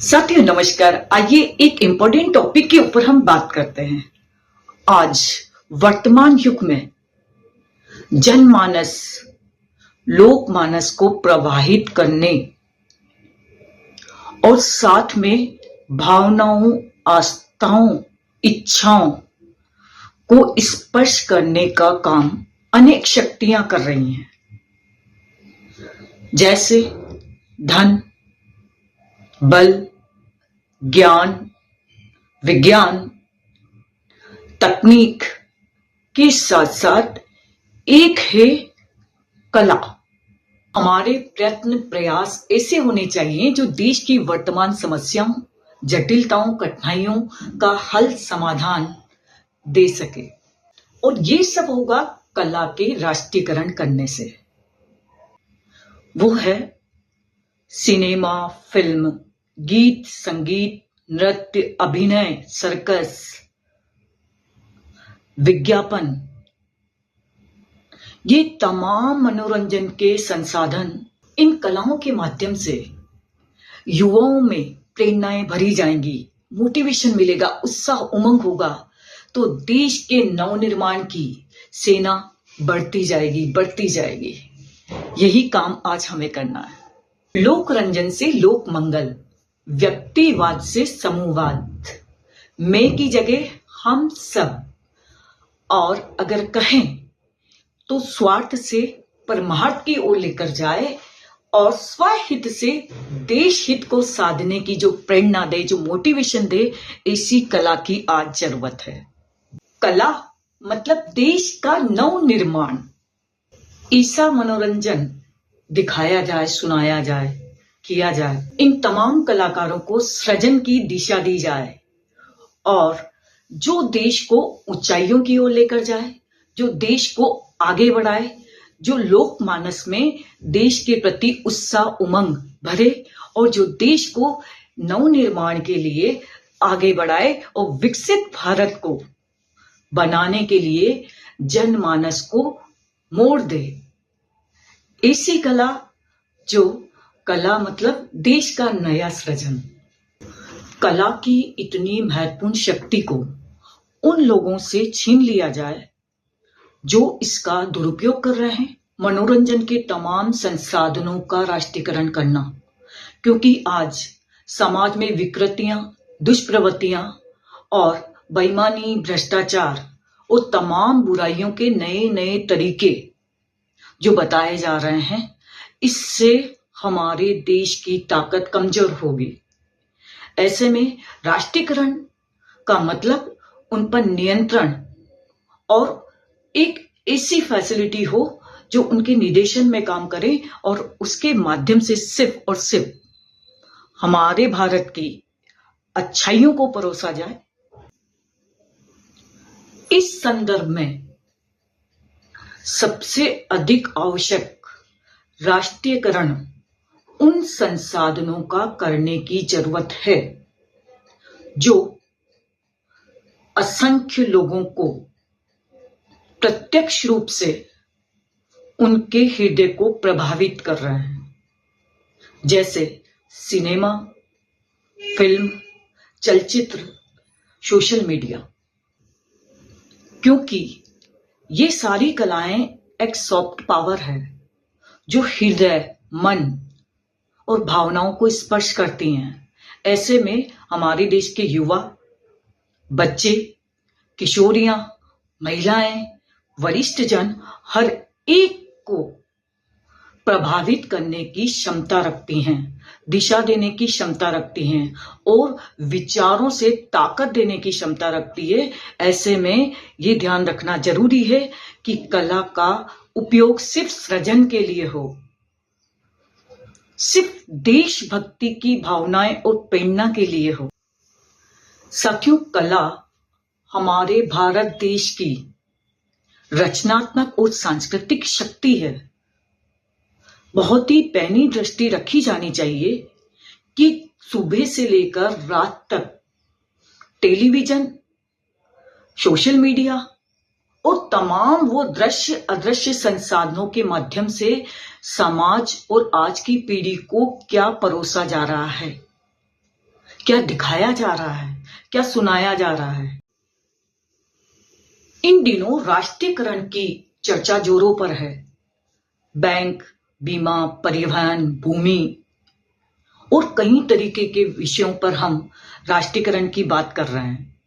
साथियों नमस्कार। आइए एक इम्पोर्टेंट टॉपिक के ऊपर हम बात करते हैं। आज वर्तमान युग में जनमानस, लोकमानस को प्रवाहित करने और साथ में भावनाओं, आस्थाओं, इच्छाओं को स्पर्श करने का काम अनेक शक्तियां कर रही हैं, जैसे धन, बल, ज्ञान, विज्ञान, तकनीक के साथ साथ एक है कला। हमारे प्रयत्न प्रयास ऐसे होने चाहिए जो देश की वर्तमान समस्याओं, जटिलताओं, कठिनाइयों का हल समाधान दे सके, और ये सब होगा कला के राष्ट्रीयकरण करने से। वो है सिनेमा, फिल्म, गीत, संगीत, नृत्य, अभिनय, सर्कस, विज्ञापन। ये तमाम मनोरंजन के संसाधन इन कलाओं के माध्यम से युवाओं में प्रेरणाएं भरी जाएंगी, मोटिवेशन मिलेगा, उत्साह, उमंग होगा, तो देश के नवनिर्माण की सेना बढ़ती जाएगी। यही काम आज हमें करना है। लोक रंजन से लोक मंगल, व्यक्तिवाद से समूहवाद, मैं की जगह हम सब, और अगर कहें तो स्वार्थ से परमार्थ की ओर लेकर जाए और स्वहित से देश हित को साधने की जो प्रेरणा दे, जो मोटिवेशन दे, ऐसी कला की आज जरूरत है। कला मतलब देश का नव निर्माण। ऐसा मनोरंजन दिखाया जाए, सुनाया जाए, किया जाए। इन तमाम कलाकारों को सृजन की दिशा दी जाए और जो देश को ऊंचाइयों की ओर लेकर जाए, जो देश को आगे बढ़ाए, जो लोकमानस में देश के प्रति उत्साह, उमंग भरे, और जो देश को नवनिर्माण के लिए आगे बढ़ाए और विकसित भारत को बनाने के लिए जनमानस को मोड़ दे। ऐसी कला, जो कला मतलब देश का नया सृजन। कला की इतनी महत्वपूर्ण शक्ति को उन लोगों से छीन लिया जाए जो इसका दुरुपयोग कर रहे हैं। मनोरंजन के तमाम संसाधनों का राष्ट्रीयकरण करना, क्योंकि आज समाज में विकृतियां, दुष्प्रवृत्तियां और बेईमानी, भ्रष्टाचार और तमाम बुराइयों के नए नए तरीके जो बताए जा रहे हैं, इससे हमारे देश की ताकत कमजोर होगी। ऐसे में राष्ट्रीयकरण का मतलब उन पर नियंत्रण और एक ऐसी फैसिलिटी हो जो उनके निर्देशन में काम करे और उसके माध्यम से सिर्फ और सिर्फ हमारे भारत की अच्छाइयों को परोसा जाए। इस संदर्भ में सबसे अधिक आवश्यक राष्ट्रीयकरण उन संसाधनों का करने की जरूरत है जो असंख्य लोगों को प्रत्यक्ष रूप से उनके हृदय को प्रभावित कर रहे हैं, जैसे सिनेमा, फिल्म, चलचित्र, सोशल मीडिया। क्योंकि ये सारी कलाएं एक सॉफ्ट पावर है जो हृदय, मन और भावनाओं को स्पर्श करती हैं। ऐसे में हमारे देश के युवा, बच्चे, किशोरियां, महिलाएं, वरिष्ठ जन हर एक को प्रभावित करने की क्षमता रखती हैं, दिशा देने की क्षमता रखती हैं और विचारों से ताकत देने की क्षमता रखती है। ऐसे में ये ध्यान रखना जरूरी है कि कला का उपयोग सिर्फ सृजन के लिए हो, सिर्फ देशभक्ति की भावनाएं और प्रेरणा के लिए हो। साथियों, कला हमारे भारत देश की रचनात्मक और सांस्कृतिक शक्ति है। बहुत ही पैनी दृष्टि रखी जानी चाहिए कि सुबह से लेकर रात तक टेलीविजन, सोशल मीडिया और तमाम वो दृश्य अदृश्य संसाधनों के माध्यम से समाज और आज की पीढ़ी को क्या परोसा जा रहा है। क्या दिखाया जा रहा है, क्या सुनाया जा रहा है। इन दिनों राष्ट्रीयकरण की चर्चा जोरों पर है। बैंक, बीमा, परिवहन, भूमि और कई तरीके के विषयों पर हम राष्ट्रीयकरण की बात कर रहे हैं।